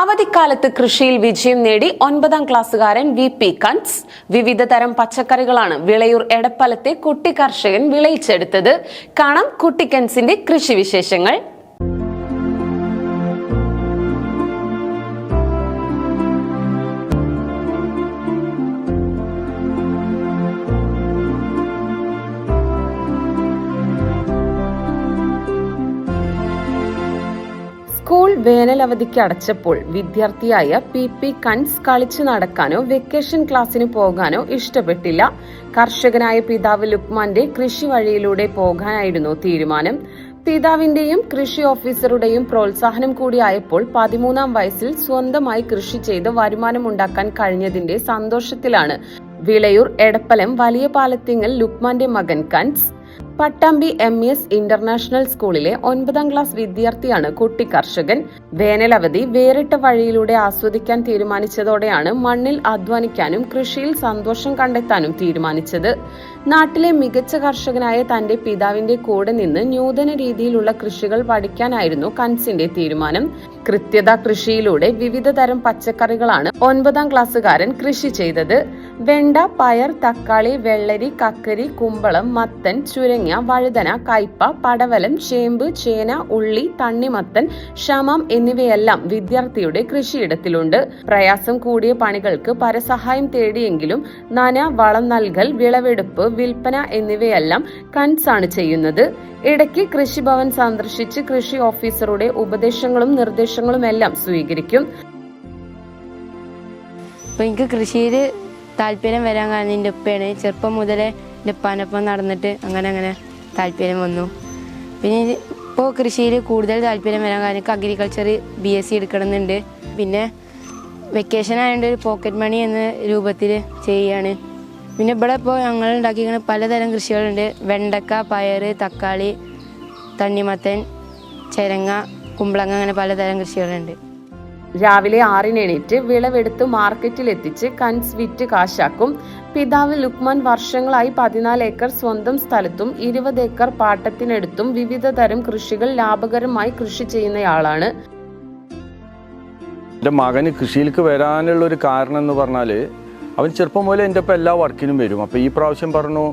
അവധിക്കാലത്ത് കൃഷിയിൽ വിജയം നേടി 9ാം ക്ലാസ്സുകാരൻ VP കൺസ്. വിവിധ തരം പച്ചക്കറികളാണ് വിളയൂർ എടപ്പലത്തെ കുട്ടി കർഷകൻ വിളയിച്ചെടുത്തത്. കാണാം കുട്ടി കൺസിന്റെ കൃഷി വിശേഷങ്ങൾ. സ്കൂൾ വേനലവധിക്ക് അടച്ചപ്പോൾ വിദ്യാർത്ഥിയായ PP കൺസ് കളിച്ചു നടക്കാനോ വെക്കേഷൻ ക്ലാസ്സിന് പോകാനോ ഇഷ്ടപ്പെട്ടില്ല. കർഷകനായ പിതാവ് ലുക്മാന്റെ കൃഷി വഴിയിലൂടെ പോകാനായിരുന്നു തീരുമാനം. പിതാവിന്റെയും കൃഷി ഓഫീസറുടെയും പ്രോത്സാഹനം കൂടിയായപ്പോൾ 13ാം വയസ്സിൽ സ്വന്തമായി കൃഷി ചെയ്ത് വരുമാനമുണ്ടാക്കാൻ കഴിഞ്ഞതിന്റെ സന്തോഷത്തിലാണ് വിളയൂർ എടപ്പലം വലിയ പാലത്തിങ്ങൽ ലുക്മാന്റെ മകൻ കൺസ്. പട്ടാമ്പി MES ഇന്റർനാഷണൽ സ്കൂളിലെ 9ാം ക്ലാസ് വിദ്യാർത്ഥിയാണ് കുട്ടി കർഷകൻ. വേനലവധി വേറിട്ട വഴിയിലൂടെ ആസ്വദിക്കാൻ തീരുമാനിച്ചതോടെയാണ് മണ്ണിൽ അധ്വാനിക്കാനും കൃഷിയിൽ സന്തോഷം കണ്ടെത്താനും തീരുമാനിച്ചത്. നാട്ടിലെ മികച്ച കർഷകനായ തന്റെ പിതാവിന്റെ കൂടെ നിന്ന് നൂതന രീതിയിലുള്ള കൃഷികൾ പഠിക്കാനായിരുന്നു കൺസിന്റെ തീരുമാനം. കൃത്യത കൃഷിയിലൂടെ വിവിധ തരം പച്ചക്കറികളാണ് 9ാം ക്ലാസ്സുകാരൻ കൃഷി ചെയ്തത്. വെണ്ട, പയർ, തക്കാളി, വെള്ളരി, കക്കരി, കുമ്പളം, മത്തൻ, ചുരങ്ങ, വഴുതന, കയ്പ, പടവലം, ചേമ്പ്, ചേന, ഉള്ളി, തണ്ണിമത്തൻ, ക്ഷമം എന്നിവയെല്ലാം വിദ്യാർത്ഥിയുടെ കൃഷിയിടത്തിലുണ്ട്. പ്രയാസം കൂടിയ പണികൾക്ക് പരസഹായം തേടിയെങ്കിലും നന, വളം നൽകൽ, വിളവെടുപ്പ്, വിൽപ്പന എന്നിവയെല്ലാം കൺസാണ് ചെയ്യുന്നത്. ഇടയ്ക്ക് കൃഷിഭവൻ സന്ദർശിച്ച് കൃഷി ഓഫീസറുടെ ഉപദേശങ്ങളും നിർദ്ദേശങ്ങളും എല്ലാം സ്വീകരിക്കും. എനിക്ക് കൃഷിയിൽ താല്പര്യം വരാൻ കാരണം എൻ്റെ ഉപ്പയാണ്. ചെറുപ്പം മുതലേ എൻ്റെ ഉപ്പാനൊപ്പം നടന്നിട്ട് അങ്ങനെ താല്പര്യം വന്നു. പിന്നെ ഇപ്പോൾ കൃഷിയിൽ കൂടുതൽ താല്പര്യം വരാൻ കാരണം എനിക്ക് അഗ്രികൾച്ചർ BSc എടുക്കണമെന്നുണ്ട്. പിന്നെ വെക്കേഷൻ ആയതുകൊണ്ട് ഒരു പോക്കറ്റ് മണി എന്ന രൂപത്തിൽ ചെയ്യുകയാണ്. പിന്നെ ഇവിടെ ഇപ്പോൾ ഞങ്ങൾ ഉണ്ടാക്കിയിരിക്കുന്ന പലതരം കൃഷികളുണ്ട്. വെണ്ടക്ക, പയർ, തക്കാളി, തണ്ണിമത്തൻ, ചിരങ്ങ, കുമ്പളങ്ങ, അങ്ങനെ പലതരം കൃഷികളുണ്ട്. രാവിലെ 6-ന് എണീറ്റ് വിളവെടുത്ത് മാർക്കറ്റിലെത്തിച്ച് കൺസ് വിറ്റ് കാശാക്കും. പിതാവ് ലുക്മാൻ വർഷങ്ങളായി 14 ഏക്കർ സ്വന്തം സ്ഥലത്തും 20 ഏക്കർ പാട്ടത്തിനെടുത്തും വിവിധ തരം കൃഷികൾ ലാഭകരമായി കൃഷി ചെയ്യുന്നയാളാണ്. എൻ്റെ മകന് കൃഷിയിലേക്ക് വരാനുള്ള ഒരു കാരണം എന്ന് പറഞ്ഞാൽ അവൻ ചെറുപ്പം മുതലേ എൻ്റെ ഒപ്പം എല്ലാ വർക്കിനും വരും. അപ്പോൾ ഈ പ്രാവശ്യം പറഞ്ഞു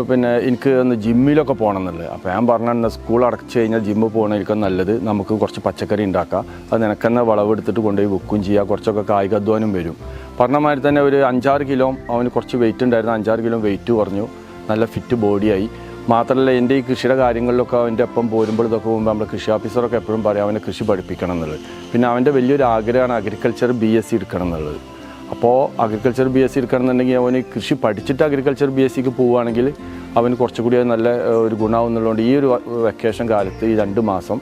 പിന്നെ എനിക്ക് ഒന്ന് ജിമ്മിലൊക്കെ പോകണം എന്നുള്ളത്. അപ്പോൾ ഞാൻ പറഞ്ഞു സ്കൂൾ അടച്ചു കഴിഞ്ഞാൽ ജിമ്മിൽ പോകണമായിരിക്കും നല്ലത്, നമുക്ക് കുറച്ച് പച്ചക്കറി ഉണ്ടാക്കാം, അത് നിനക്കെന്നെ വിളവെടുത്തിട്ട് കൊണ്ടുപോയി വെക്കുകയും ചെയ്യുക, കുറച്ചൊക്കെ കായികാധ്വാനം വരും. പറഞ്ഞ മാതിരി തന്നെ ഒരു 5-6 കിലോ അവന് കുറച്ച് വെയിറ്റ് ഉണ്ടായിരുന്നു. 5-6 കിലോ വെയിറ്റ് കുറഞ്ഞു, നല്ല ഫിറ്റ് ബോഡിയായി. മാത്രമല്ല എൻ്റെ ഈ കൃഷിയുടെ കാര്യങ്ങളിലൊക്കെ അവൻ്റെ ഒപ്പം പോരുമ്പോൾ ഇതൊക്കെ പോകുമ്പോൾ നമ്മുടെ കൃഷി ഓഫീസറൊക്കെ എപ്പോഴും പറയും അവനെ കൃഷി പഠിപ്പിക്കണം എന്നുള്ളത്. പിന്നെ അവൻ്റെ വലിയൊരു ആഗ്രഹമാണ് അഗ്രികൾച്ചർ BSc എടുക്കണം എന്നുള്ളത്. അപ്പോൾ അഗ്രികൾച്ചർ BSc എടുക്കണമെന്നുണ്ടെങ്കിൽ അവന് കൃഷി പഠിച്ചിട്ട് അഗ്രികൾച്ചർ BScക്ക് പോവുകയാണെങ്കിൽ അവന് കുറച്ചുകൂടി നല്ല ഒരു ഗുണമാവുന്നുള്ളതുകൊണ്ട് ഈ ഒരു വെക്കേഷൻ കാലത്ത് ഈ 2 മാസം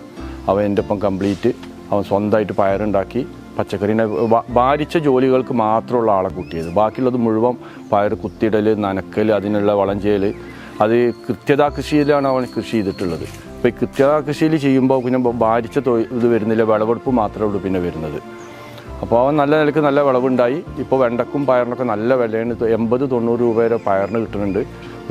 അവൻ എൻ്റെ ഒപ്പം കംപ്ലീറ്റ് അവൻ സ്വന്തമായിട്ട് പയറുണ്ടാക്കി പച്ചക്കറിനെ ഭാരിച്ച ജോലികൾക്ക് മാത്രമുള്ള ആളെ കൂട്ടിയത്. ബാക്കിയുള്ളത് മുഴുവൻ പയർ കുത്തിയിടൽ, നനക്കൽ, അതിനുള്ള വളം ചെയ്യൽ, അത് കൃത്യതാ കൃഷിയിലാണ് അവൻ കൃഷി ചെയ്തിട്ടുള്ളത്. അപ്പോൾ ഈ കൃത്യതാ കൃഷിയിൽ ചെയ്യുമ്പോൾ പിന്നെ ഭാരിച്ച ഇത് വരുന്നില്ല, വിളവെടുപ്പ് മാത്രമേ ഉള്ളൂ പിന്നെ വരുന്നത്. അപ്പോൾ അവൻ നല്ല നിലയ്ക്ക് നല്ല വിളവുണ്ടായി. ഇപ്പോൾ വെണ്ടക്കും പയറിനൊക്കെ നല്ല വിലയാണ്. 80-90 രൂപ വരെ പയറിന് കിട്ടുന്നുണ്ട്.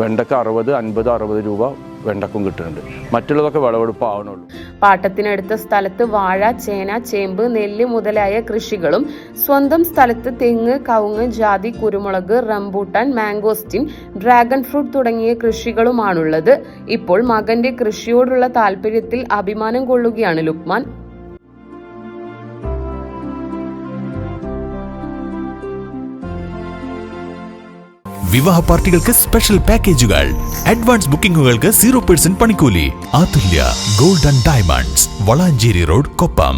വെണ്ടക്ക് 60 രൂപ വെണ്ടക്കും കിട്ടുന്നുണ്ട്. മറ്റുള്ളതൊക്കെ വിളവെടുപ്പ് ആവണുള്ളൂ. പാട്ടത്തിനടുത്ത സ്ഥലത്ത് വാഴ, ചേന, ചേമ്പ്, നെല്ല് മുതലായ കൃഷികളും സ്വന്തം സ്ഥലത്ത് തെങ്ങ്, കവുങ്ങ്, ജാതി, കുരുമുളക്, റംബൂട്ടാൻ, മാംഗോസ്റ്റിൻ, ഡ്രാഗൺ ഫ്രൂട്ട് തുടങ്ങിയ കൃഷികളുമാണുള്ളത്. ഇപ്പോൾ മകന്റെ കൃഷിയോടുള്ള താല്പര്യത്തിൽ അഭിമാനം കൊള്ളുകയാണ് ലുക്മാൻ. വിവാഹ പാർട്ടികൾക്ക് സ്പെഷ്യൽ പാക്കേജുകൾ, അഡ്വാൻസ് ബുക്കിംഗുകൾക്ക് 0% പണിക്കൂലി. Athulya gold and diamonds, Valanchery road, Koppam.